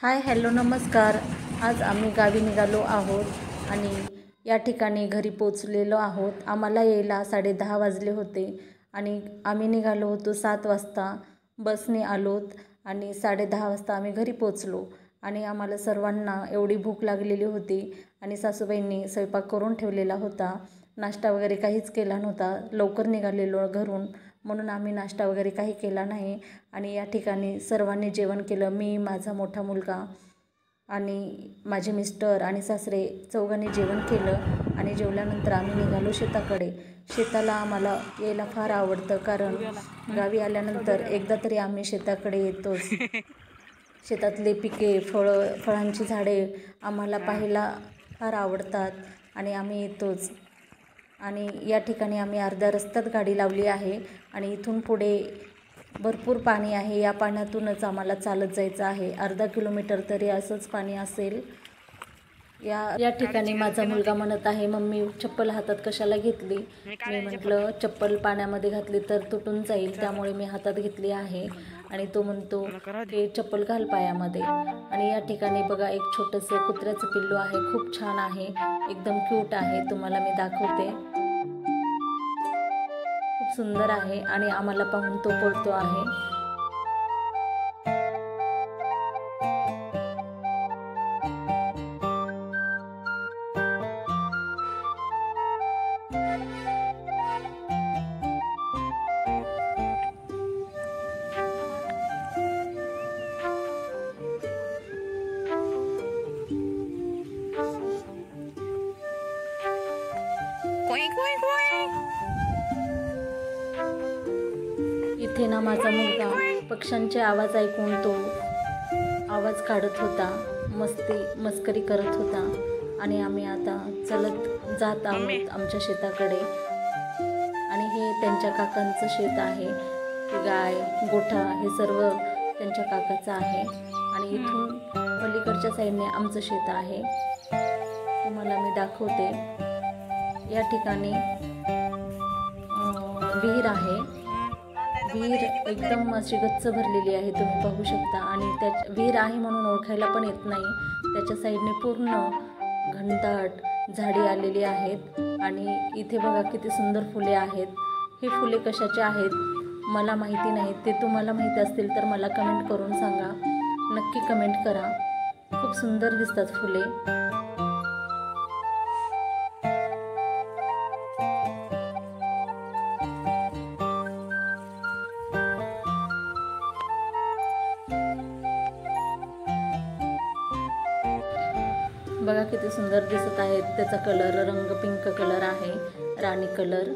Hi hello नमस्कार। आज आम्ही गावी निघालो आहोत आणि या ठिकाणी घरी पोचलेलो आहोत। आम्हाला यायला 10:30 वाजले होते आणि आम्ही निघालो होतो 7 वाजता बसने आलोत आणि 10:30 वाजता आम्ही घरी पोचलो आणि आम्हाला सर्वांना एवढी भूक लागलेली होती आणि सासूबाईंनी स्वयंपाक करून ठेवलेला होता। नाश्ता वगैरे काहीच केला नव्हता, लवकर निघालेलो घरून म्हणून आम्ही नाश्ता वगैरे काही केला नाही आणि या ठिकाणी सर्वांनी जेवण केलं। मी, माझा मोठा मुलगा आणि माझे मिस्टर आणि सासरे चौघांनी जेवण केलं आणि जेवल्यानंतर आम्ही निघालो शेताकडे। शेताला आम्हाला यायला फार आवडतं कारण गावी आल्यानंतर एकदा तरी आम्ही शेताकडे येतोच। शेतातले पिके, फळांची झाडे आम्हाला पाहायला फार आवडतात आणि आम्ही येतोच। आणि या ठिकाणी आम्ही अर्ध्या रस्त्यात गाडी लावली आहे आणि इथून पुढे भरपूर पाणी आहे। या पाण्यातूनच आम्हाला चालत जायचं आहे। अर्धा किलोमीटर तरी असंच पाणी असेल। या ठिकाणी माझा मुलगा म्हणत आहे, मम्मी चप्पल हातात कशाला घेतली? मी म्हटलं चप्पल पाण्यामध्ये घातली तर तुटून जाईल, त्यामुळे मी हातात घेतली आहे। आणि तो म्हणतो की चप्पल घाल पायामध्ये। आणि या ठिकाणी बघा एक छोटंसं कुत्र्याचं पिल्लू आहे, खूप छान आहे, एकदम क्यूट आहे। तुम्हाला मी दाखवते, खूप सुंदर आहे आणि आम्हाला पाहून तो पळतो आहे। इथे ना माझा मुलगा पक्ष्यांचे आवाज ऐकून तो आवाज काढत होता, मस्करी करत होता। आणि आम्ही आता चलत जात आहोत आमच्या शेताकडे आणि हे त्यांच्या काकांचं शेत आहे। गाय, गोठा हे सर्व त्यांच्या काकाचं आहे आणि इथून पलीकडच्या साईडने आमचं शेत आहे। तुम्हाला मी दाखवते, या ठिकाणी विहीर आहे। विहीर एकदम अशी गच्च भरलेली आहे, तुम्ही पाहू शकता। आणि त्या विहीर आहे म्हणून ओळखायला पण येत नाही, त्याच्या साईडने पूर्ण घनदाट झाडी आलेली आहेत। आणि इथे बघा किती सुंदर फुले आहेत। ही फुले कशाची आहेत मला माहिती नाही, ते तुम्हाला माहिती असतील तर मला कमेंट करून सांगा, नक्की कमेंट करा। खूप सुंदर दिसतात फुले। बघा किती सुंदर दिसत आहेत। त्याचा रंग पिंक कलर आहे, राणी कलर,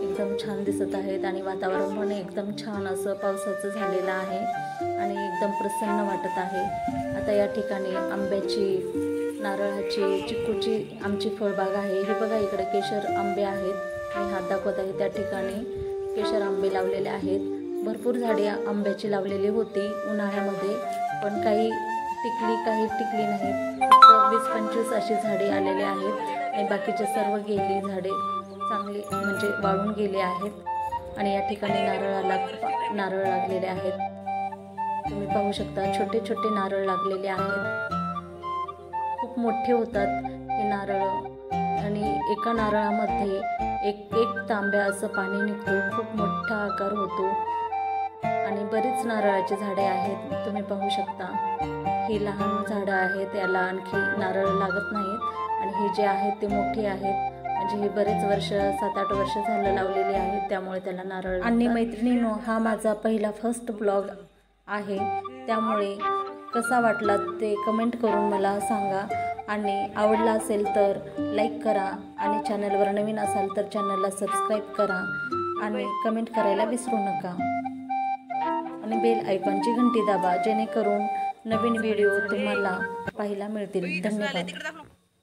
एकदम छान दिसत आहेत। आणि वातावरण पण एकदम छान असं पावसाचं झालेलं आहे आणि एकदम प्रसन्न वाटत आहे। आता या ठिकाणी आंब्याची, नारळाची, चिक्कूची आमची फळबाग आहे। हे बघा इकडे केशर आंबे आहेत, मी हात दाखवत आहे, त्या ठिकाणी केशर आंबे लावलेले आहेत। भरपूर झाडे आंब्याची लावलेली होती उन्हाळ्यामध्ये, पण काही टिकली नाहीत। 20-25 अशी झाडे आलेली आहेत आणि बाकीचे सर्व गेली झाडे चांगली म्हणजे वाळून गेले आहेत। आणि या ठिकाणी नारळ लागलेले आहेत, तुम्ही पाहू शकता, छोटे छोटे नारळ लागलेले आहेत। खूप मोठे होतात हे नारळ आणि एका नारळामध्ये एक तांब्या असं पाणी निघतं, खूप मोठा आकार होतो। आणि बरीच नारळाची झाडे आहेत, तुम्ही पाहू शकता। ही लहान झाडं आहेत, याला आणखी नारळ लागत नाहीत आणि हे जे आहेत ते मोठे आहेत, म्हणजे हे बरेच वर्ष 7-8 वर्ष झालं लावलेले आहेत, त्यामुळे त्याला नारळ लागतात। आणि मैत्रिणींनो, हा माझा पहिला फर्स्ट ब्लॉग आहे, त्यामुळे कसा वाटला ते कमेंट करून मला सांगा। आणि आवडला असेल तर लाईक करा आणि चॅनलवर नवीन असाल तर चॅनलला सबस्क्राईब करा आणि कमेंट करायला विसरू नका। आणि बेल आयकॉनची घंटी दाबा, जेणेकरून नवीन व्हिडिओ तुम्हाला पाहायला मिळतील। धन्यवाद।